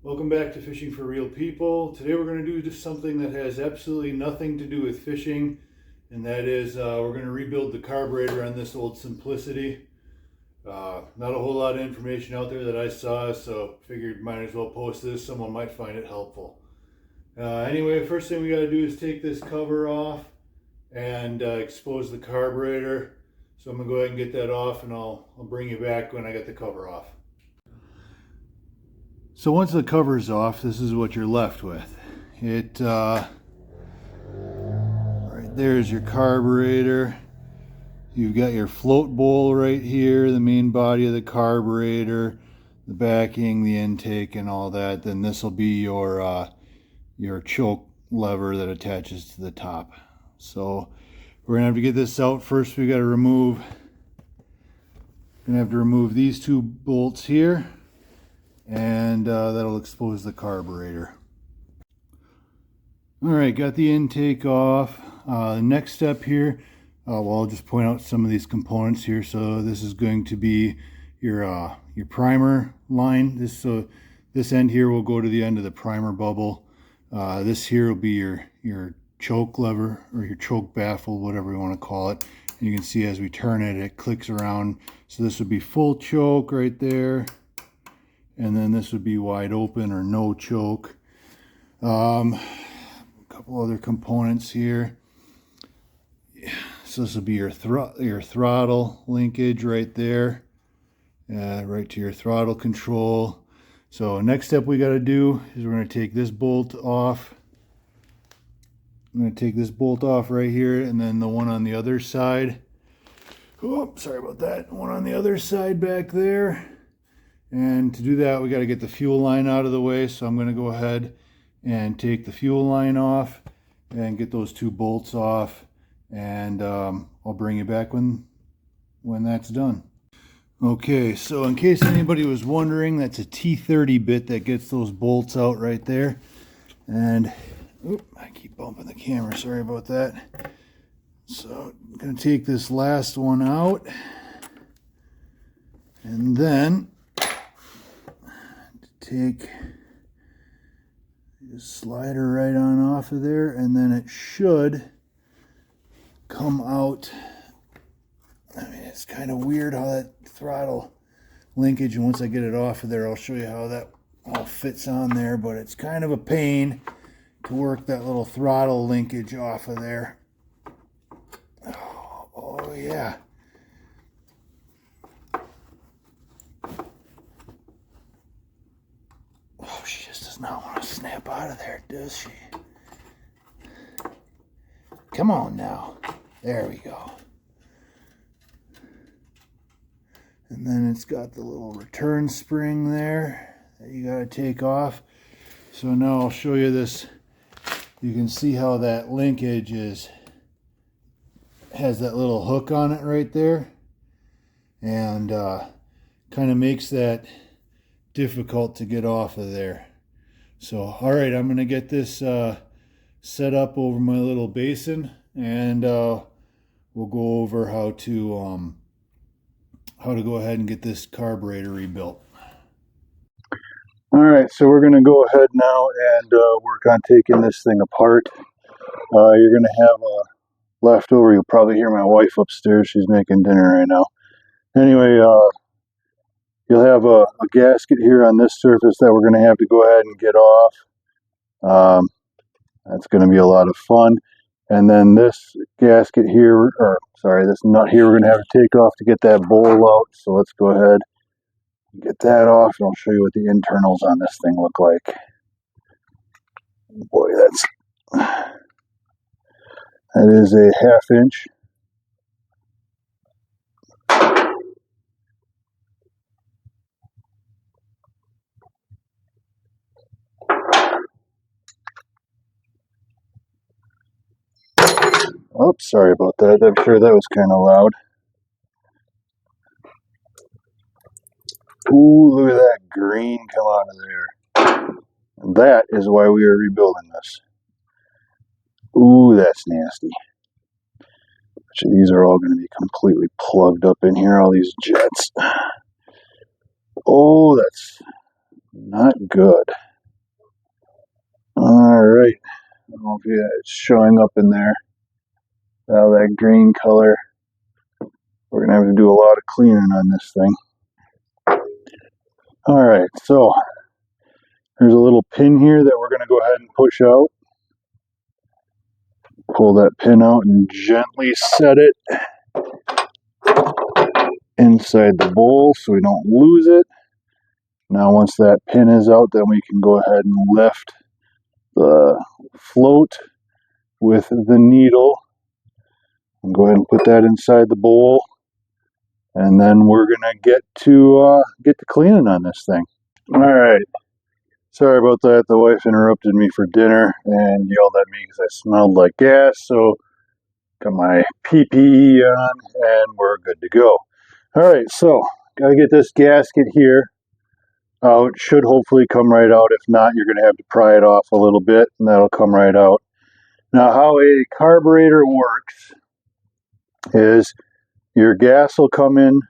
Welcome back to Fishing for Real People. Today we're going to do just something that has absolutely nothing to do with fishing, and that is we're going to rebuild the carburetor on this old Simplicity. Not a whole lot of information out there that I saw, so figured might as well post this. Someone might find it helpful. Anyway, first thing we got to do is take this cover off and expose the carburetor. So I'm going to go ahead and get that off, and I'll bring you back when I get the cover off. So once the cover's off, this is what you're left with. Right there's your carburetor. You've got your float bowl right here, the main body of the carburetor, the backing, the intake, and all that. Then this will be your choke lever that attaches to the top. So we're gonna have to get this out. First, we got to remove. Gonna have to remove these two bolts here, and that'll expose the carburetor. All right, got the intake off. The next step here, well, I'll just point out some of these components here. So this is going to be your primer line. This end here will go to the end of the primer bubble. This here will be your choke lever, or your choke baffle, whatever you want to call it. And you can see as we turn it, it clicks around. So this would be full choke right there. And then this would be wide open or no choke. A couple other components here. So this will be your throttle linkage right there, right to your throttle control. So next step we got to do is we're going to take this bolt off. I'm going to take this bolt off right here, and then the one on the other side. Oh, sorry about that. One on the other side back there. And to do that, we got to get the fuel line out of the way. So I'm going to go ahead and take the fuel line off and get those two bolts off. And I'll bring you back when that's done. Okay, so in case anybody was wondering, that's a T30 bit that gets those bolts out right there. And I keep bumping the camera, sorry about that. So I'm going to take this last one out, and then just slide her right on off of there, and then it should come out. I mean, it's kind of weird how that throttle linkage, and once I get it off of there, I'll show you how that all fits on there, but it's kind of a pain to work that little throttle linkage off of there. Oh yeah. Oh, she just does not want to snap out of there, does she? Come on now. There we go. And then it's got the little return spring there that you got to take off. So now I'll show you this. You can see how that linkage has that little hook on it right there, and kind of makes that difficult to get off of there. So all right, I'm going to get this set up over my little basin, and we'll go over how to go ahead and get this carburetor rebuilt. All right, so we're going to go ahead now and work on taking this thing apart. You're going to have a leftover. You'll probably hear my wife upstairs. She's making dinner right now. Anyway, you'll have a gasket here on this surface that we're going to have to go ahead and get off. That's going to be a lot of fun. And then this gasket here, or sorry, this nut here, we're going to have to take off to get that bowl out. So let's go ahead and get that off, and I'll show you what the internals on this thing look like. Boy, that is a 1/2 inch. Oops, sorry about that. I'm sure that was kind of loud. Ooh, look at that green come out of there. And that is why we are rebuilding this. Ooh, that's nasty. These are all going to be completely plugged up in here, all these jets. Oh, that's not good. Alright, I don't know if it's showing up in there. That green color. We're going to have to do a lot of cleaning on this thing. Alright, so there's a little pin here that we're going to go ahead and push out. Pull that pin out and gently set it inside the bowl so we don't lose it. Now once that pin is out, then we can go ahead and lift the float with the needle and go ahead and put that inside the bowl, and then we're gonna get to cleaning on this thing. All right, sorry about that. The wife interrupted me for dinner and yelled at me because I smelled like gas. So got my PPE on and we're good to go. All right, so gotta get this gasket here out. Should hopefully come right out. If not, you're gonna have to pry it off a little bit and that'll come right out. Now, how a carburetor works is your gas will come in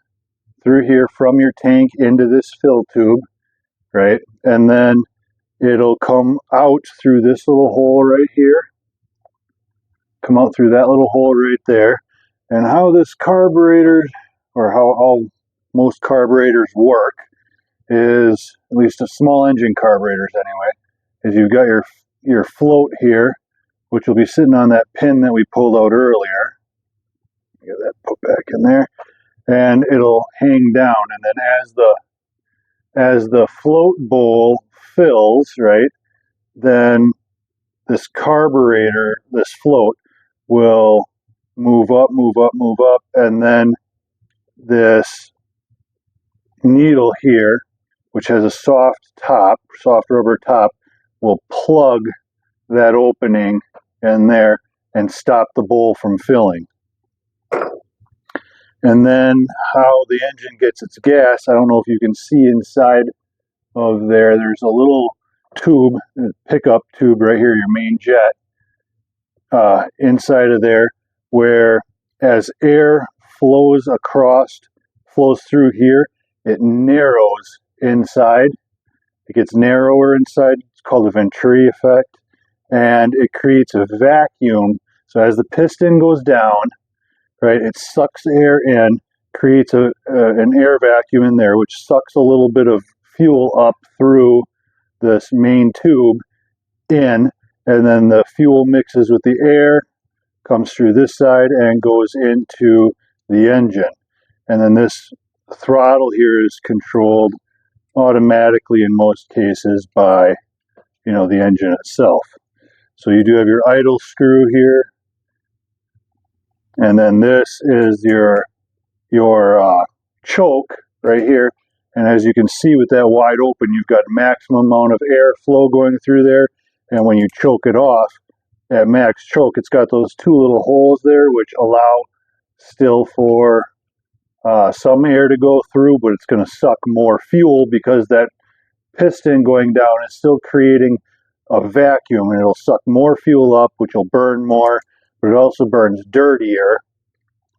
through here from your tank into this fill tube, right? And then it'll come out through this little hole right here. Come out through that little hole right there. And how this carburetor, or how all most carburetors work, is, at least a small engine carburetors anyway, is you've got your float here, which will be sitting on that pin that we pulled out earlier. Get that put back in there, and it'll hang down. And then as the float bowl fills, right, then this carburetor, this float, will move up, move up, move up, and then this needle here, which has a soft rubber top, will plug that opening in there and stop the bowl from filling. And then how the engine gets its gas, I don't know if you can see inside of there, there's a little tube, pickup tube right here, your main jet, inside of there, where as air flows through here, it narrows inside. It gets narrower inside. It's called the Venturi effect. And it creates a vacuum. So as the piston goes down, right, it sucks air in, creates an air vacuum in there, which sucks a little bit of fuel up through this main tube in, and then the fuel mixes with the air, comes through this side and goes into the engine. And then this throttle here is controlled automatically in most cases by, the engine itself. So you do have your idle screw here, and then this is your choke right here. And as you can see with that wide open, you've got maximum amount of air flow going through there. And when you choke it off at max choke, it's got those two little holes there, which allow still for some air to go through, but it's going to suck more fuel because that piston going down is still creating a vacuum, and it'll suck more fuel up, which will burn more, but it also burns dirtier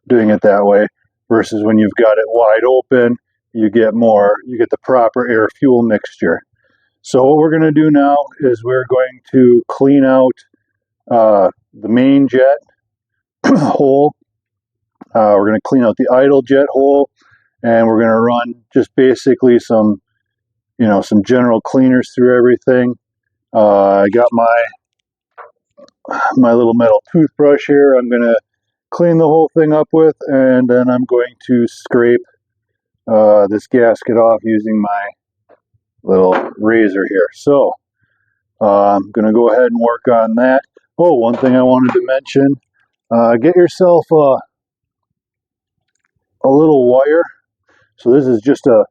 doing it that way, versus when you've got it wide open, you get the proper air fuel mixture. So what we're going to do now is we're going to clean out the main jet hole. We're going to clean out the idle jet hole, and we're going to run just basically some general cleaners through everything. I got my little metal toothbrush here. I'm going to clean the whole thing up with, and then I'm going to scrape this gasket off using my little razor here. So I'm going to go ahead and work on that. Oh, one thing I wanted to mention, get yourself a little wire. So this is just a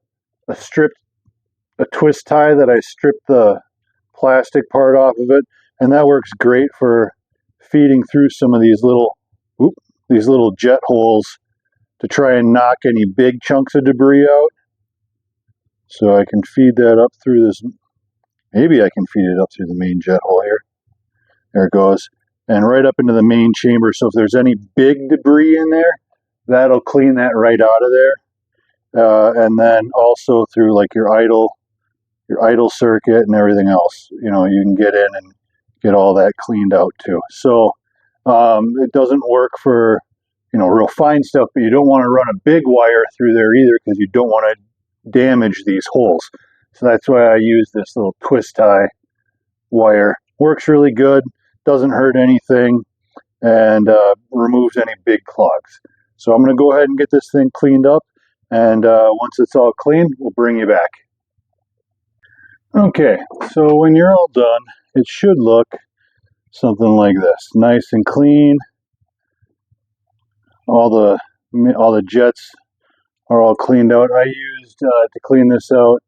twist tie that I stripped the plastic part off of it, and that works great for feeding through some of these little jet holes to try and knock any big chunks of debris out. So I can feed that up through this. Maybe I can feed it up through the main jet hole here. There it goes. And right up into the main chamber. So if there's any big debris in there, that'll clean that right out of there. And then also through like your idle circuit and everything else. You can get in and get all that cleaned out too. So it doesn't work for, you know, real fine stuff, but you don't want to run a big wire through there either because you don't want to damage these holes. So that's why I use this little twist tie wire. Works really good, doesn't hurt anything, and removes any big clogs. So I'm going to go ahead and get this thing cleaned up, and once it's all clean, we'll bring you back. Okay, so when you're all done, it should look something like this. Nice and clean. All the jets are all cleaned out. I used to clean this out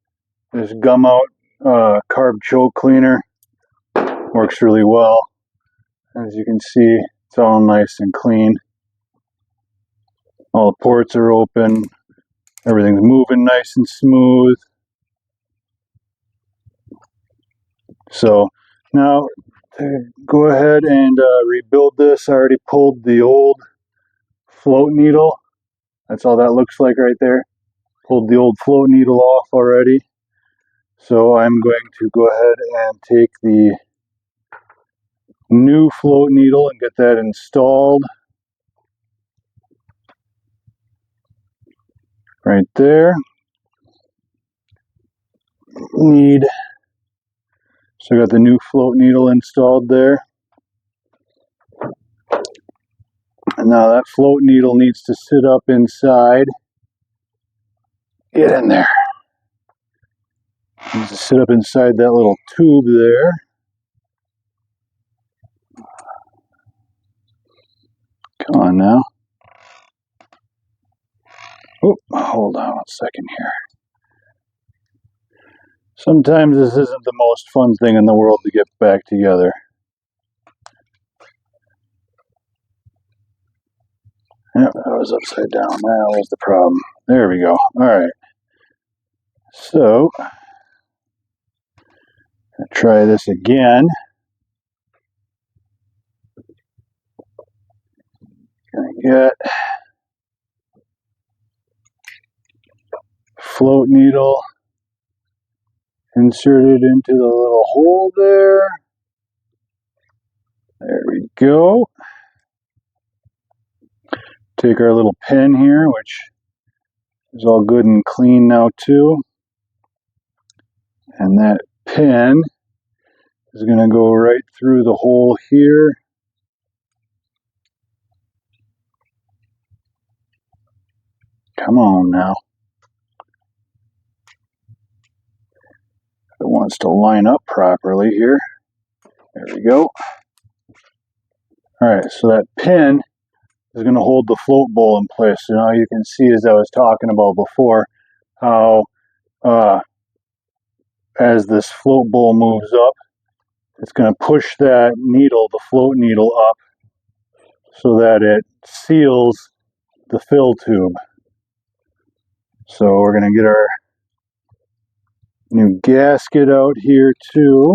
this gum out carb choke cleaner. Works really well. As you can see, it's all nice and clean. All the ports are open. Everything's moving nice and smooth. So now to go ahead and rebuild this, I already pulled the old float needle. That's all that looks like right there. Pulled the old float needle off already. So I'm going to go ahead and take the new float needle and get that installed. Right there. So I got the new float needle installed there. And now that float needle needs to sit up inside. Get in there. Needs to sit up inside that little tube there. Come on now. Oh, hold on 1 second here. Sometimes this isn't the most fun thing in the world to get back together. Yep, that was upside down. That was the problem. There we go. Alright. So, I'll try this again. Gonna get float needle inserted into the little hole there. There we go. Take our little pin here, which is all good and clean now too. And that pin is going to go right through the hole here. Come on now. It wants to line up properly here. There we go. Alright, so that pin is going to hold the float bowl in place. So now you can see, as I was talking about before, how as this float bowl moves up, it's going to push that needle, the float needle, up so that it seals the fill tube. So we're going to get our new gasket out here too.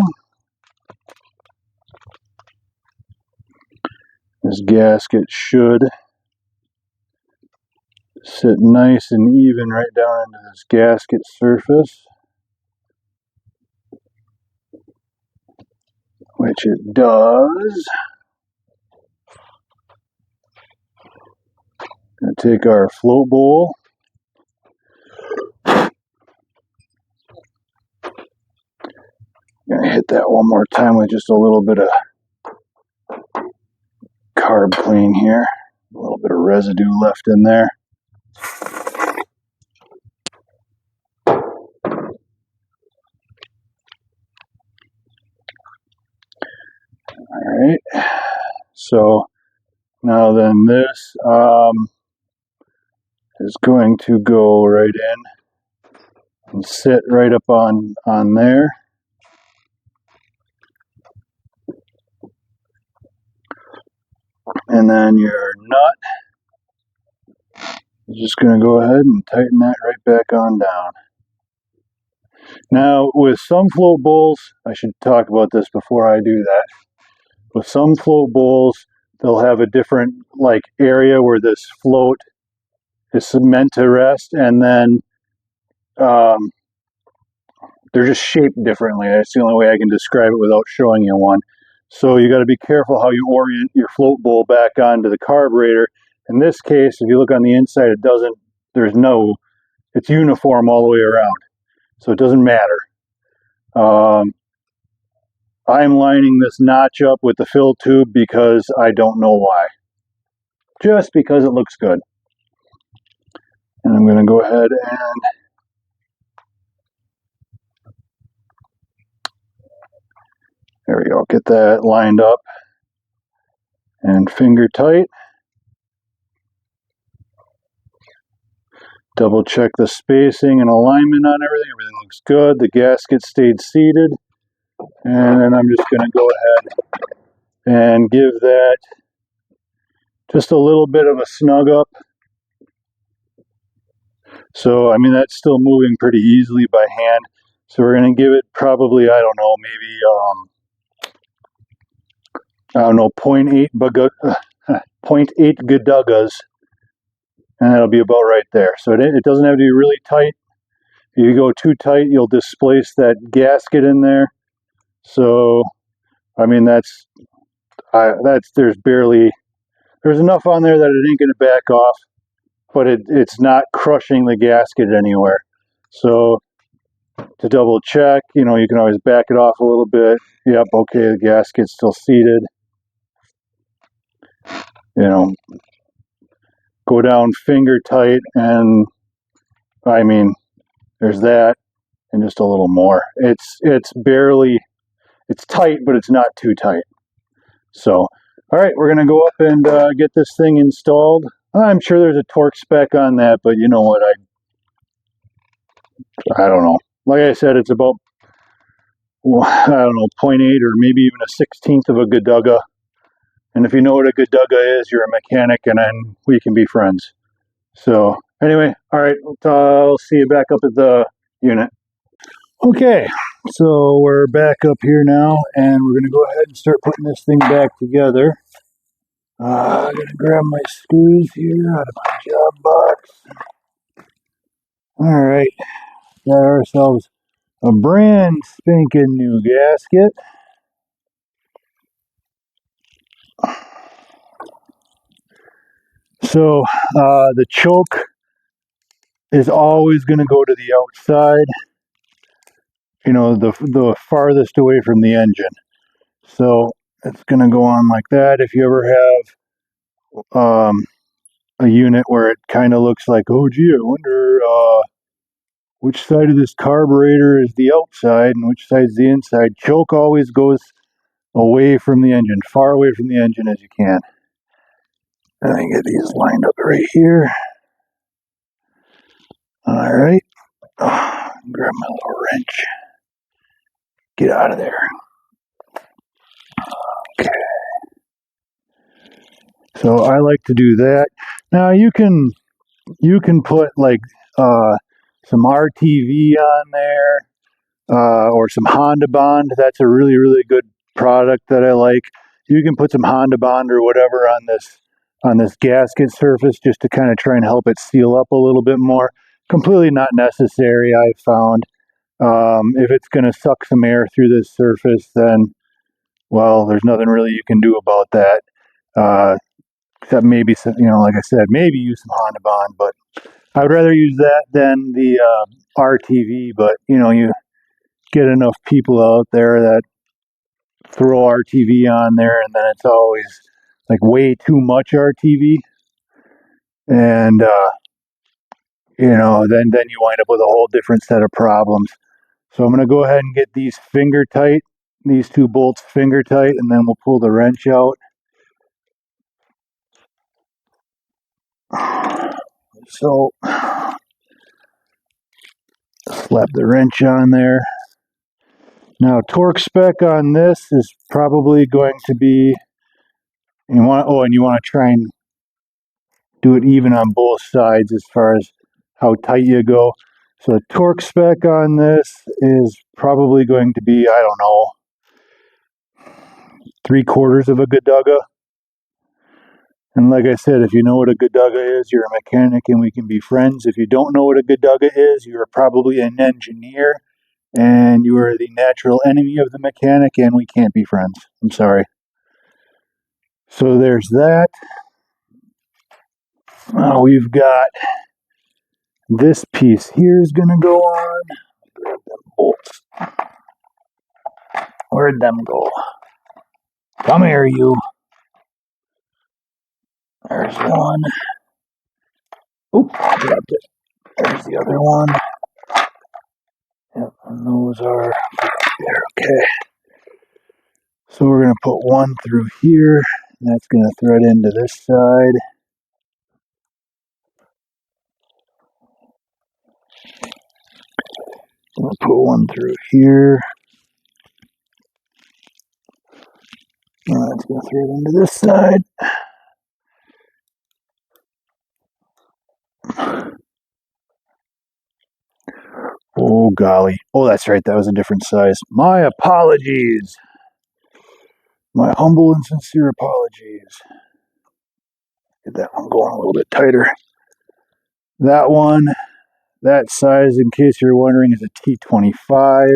This gasket should sit nice and even right down into this gasket surface, which it does. Gonna take our float bowl. Gonna hit that one more time with just a little bit of carb clean here. A little bit of residue left in there. Alright, so now then this is going to go right in and sit right up on there. And then your nut is just going to go ahead and tighten that right back on down. Now, with some float bowls, I should talk about this before I do that. With some float bowls, they'll have a different area where this float is meant to rest, and then they're just shaped differently. That's the only way I can describe it without showing you one. So you got to be careful how you orient your float bowl back onto the carburetor. In this case, if you look on the inside, it doesn't, it's uniform all the way around. So it doesn't matter. I'm lining this notch up with the fill tube because I don't know why. Just because it looks good. And I'm going to go ahead and there we go, get that lined up and finger tight. Double check the spacing and alignment on everything. Everything looks good. The gasket stayed seated. And then I'm just going to go ahead and give that just a little bit of a snug up. So, I mean, that's still moving pretty easily by hand. So we're going to give it probably, I don't know, maybe, 0.8 Gadugas. And that'll be about right there. So it doesn't have to be really tight. If you go too tight, you'll displace that gasket in there. So, I mean, there's enough on there that it ain't going to back off, but it's not crushing the gasket anywhere. So to double check, you can always back it off a little bit. Yep, okay, the gasket's still seated. Go down finger tight, and I mean, there's that, and just a little more. It's tight, but it's not too tight. So, all right, we're gonna go up and get this thing installed. I'm sure there's a torque spec on that, but you know what, I don't know. Like I said, it's about, I don't know, 0.8 or maybe even a 16th of a Gaduga. And if you know what a Gaduga is, you're a mechanic, and then we can be friends. So anyway, all right, I'll see you back up at the unit. Okay, so we're back up here now, and we're going to go ahead and start putting this thing back together. I'm going to grab my screws here out of my job box. All right, got ourselves a brand spanking new gasket. So the choke is always going to go to the outside, the farthest away from the engine. So it's going to go on like that. If you ever have a unit where it kind of looks like, oh gee, I wonder which side of this carburetor is the outside and which side is the inside, choke always goes away from the engine, far away from the engine as you can. And I get these lined up right here. All right. Grab my little wrench. Get out of there. Okay. So I like to do that. Now you can put like some RTV on there or some Honda Bond. That's a really, really good product that I like. You can put some Honda Bond or whatever on this gasket surface just to kind of try and help it seal up a little bit more. Completely not necessary, I've found. If it's going to suck some air through this surface, then, well, there's nothing really you can do about that. Except maybe, like I said, maybe use some Honda Bond, but I would rather use that than the RTV. But, you get enough people out there that throw RTV on there, and then it's always like way too much RTV. And, then you wind up with a whole different set of problems. So I'm going to go ahead and get these finger tight, these two bolts finger tight, and then we'll pull the wrench out. So slap the wrench on there. Now torque spec on this is probably going to be, you want to try and do it even on both sides as far as how tight you go. So the torque spec on this is probably going to be, I don't know, 3/4 of a Gaduga. And like I said, if you know what a Gaduga is, you're a mechanic and we can be friends. If you don't know what a Gaduga is, you're probably an engineer and you are the natural enemy of the mechanic, and we can't be friends. I'm sorry. So there's that. We've got this piece here is going to go on. Grab them bolts. Where'd them go? Come here, you. There's one. Oop, dropped it. There's the other one. Yep, and those are there. Okay. So we're going to put one through here. That's going to thread into this side. We'll put one through here. That's going to thread into this side. Oh, golly. Oh, that's right. That was a different size. My apologies. My humble and sincere apologies. Get that one going a little bit tighter. That one, that size, in case you're wondering, is a T25.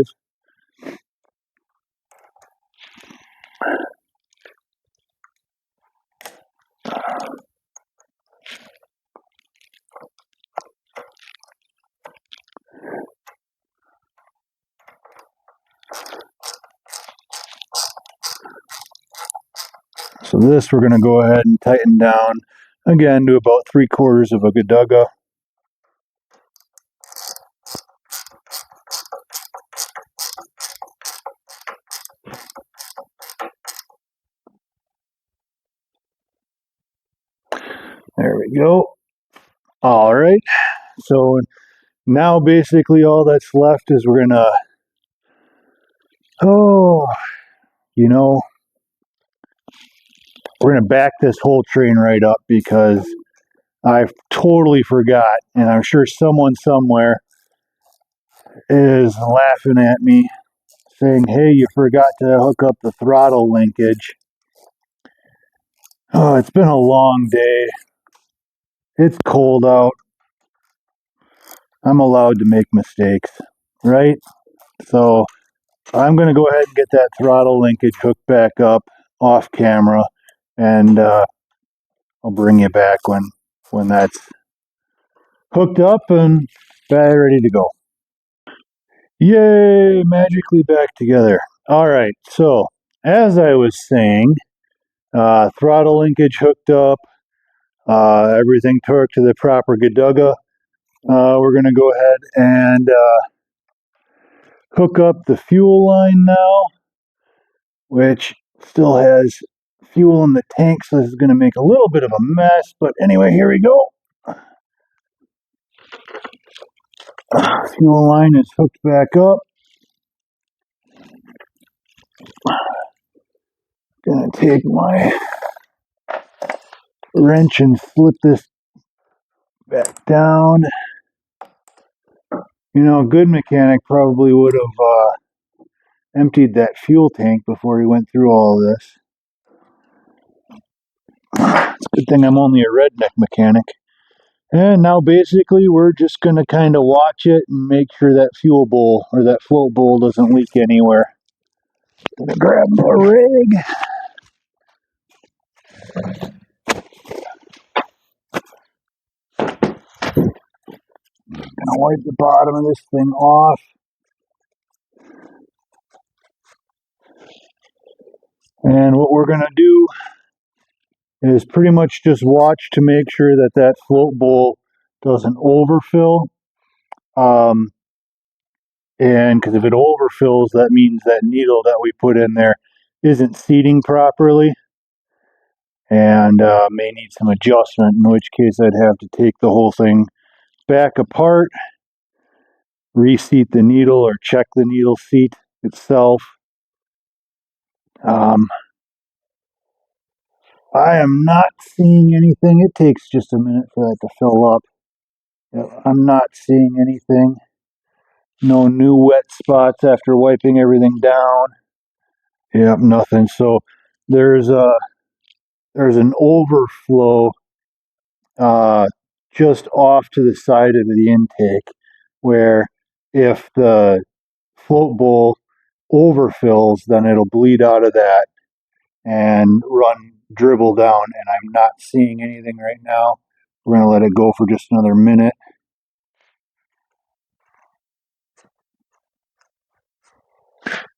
So this we're going to go ahead and tighten down, again, to about 3/4 of a Gaduga. There we go. All right. So now basically all that's left is we're going to, we're going to back this whole train right up because I totally forgot, and I'm sure someone somewhere is laughing at me saying, hey, you forgot to hook up the throttle linkage. Oh, it's been a long day. It's cold out. I'm allowed to make mistakes, right? So I'm going to go ahead and get that throttle linkage hooked back up off camera, and I'll bring you back when that's hooked up and ready to go. Yay, magically back together. All right, so as I was saying, throttle linkage hooked up, everything torqued to the proper Gaduga. We're going to go ahead and hook up the fuel line now, which still has fuel in the tank, so this is going to make a little bit of a mess, but anyway, here we go. Fuel line is hooked back up. Gonna take my wrench and slip this back down. You know, a good mechanic probably would have emptied that fuel tank before he went through all of this. It's a good thing I'm only a redneck mechanic. And now basically we're just going to kind of watch it and make sure that fuel bowl or that float bowl doesn't leak anywhere. Gonna grab my rig. Gonna wipe the bottom of this thing off. And what we're gonna do is pretty much just watch to make sure that that float bowl doesn't overfill. And because if it overfills, that means that needle that we put in there isn't seating properly and may need some adjustment, in which case I'd have to take the whole thing back apart, reseat the needle or check the needle seat itself. I am not seeing anything. It takes just a minute for that to fill up. I'm not seeing anything. No new wet spots after wiping everything down. Yep, nothing. So there's an overflow just off to the side of the intake where if the float bowl overfills, then it'll bleed out of that and run dribble down. And I'm not seeing anything right now. We're going to let it go for just another minute.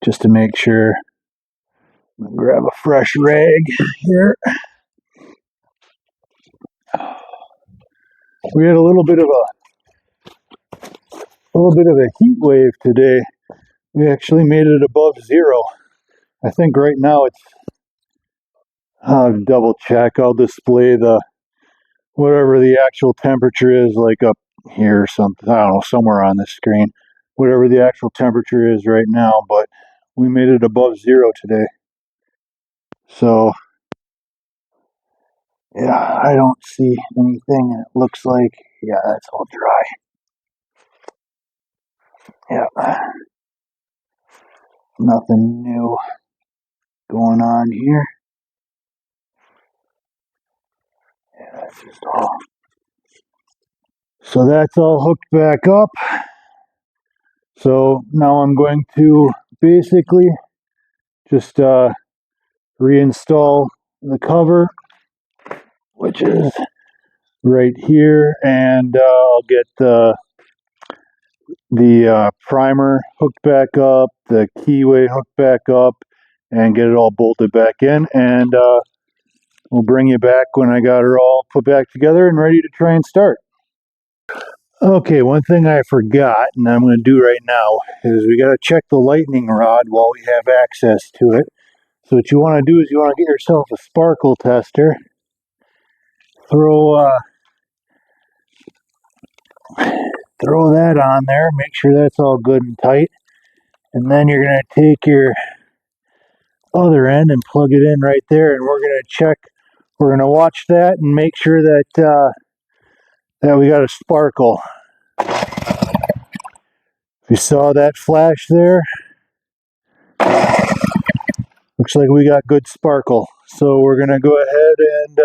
Just to make sure. I'm going to grab a fresh rag here. We had a little bit of a heat wave today. We actually made it above zero. I think right now it's, I'll double check. I'll display the whatever the actual temperature is, like up here or something. I don't know, somewhere on this screen. Whatever the actual temperature is right now, but we made it above zero today. So yeah, I don't see anything, and it looks like, yeah, that's all dry. Yeah, nothing new going on here. Yeah, that's just all. So that's all hooked back up. So now I'm going to basically just reinstall the cover, which is right here, and I'll get the primer hooked back up, the keyway hooked back up, and get it all bolted back in, and we'll bring you back when I got her all put back together and ready to try and start. Okay, one thing I forgot, and I'm going to do right now, is we got to check the lightning rod while we have access to it. So what you want to do is you want to get yourself a sparkle tester, throw that on there, make sure that's all good and tight, and then you're going to take your other end and plug it in right there, and we're going to check, we're going to watch that and make sure that that we got a sparkle. If you saw that flash there, looks like we got good sparkle. So we're going to go ahead and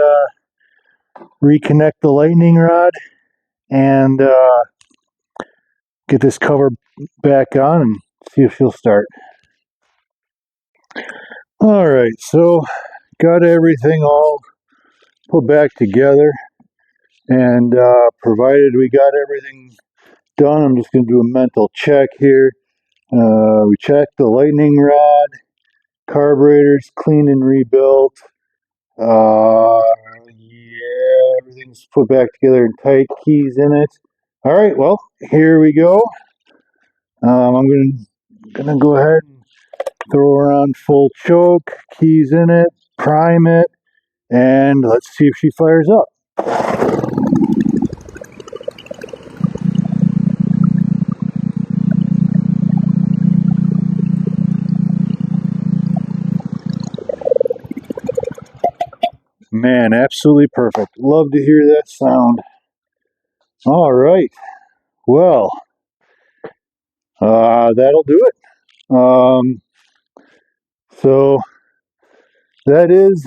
reconnect the lightning rod and get this cover back on and see if she'll start. All right, so got everything all put back together, and provided we got everything done, I'm just going to do a mental check here. We checked the lightning rod, carburetors cleaned and rebuilt. Yeah, everything's put back together and tight, keys in it. All right, well, here we go. I'm gonna go ahead and throw her on full choke, keys in it, prime it, and let's see if she fires up. Man, absolutely perfect. Love to hear that sound. All right, well, that'll do it. So that is,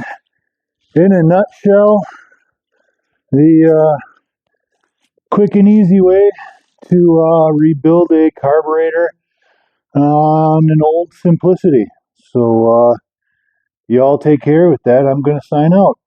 in a nutshell, the quick and easy way to rebuild a carburetor on an old Simplicity. So y'all take care. With that, I'm going to sign out.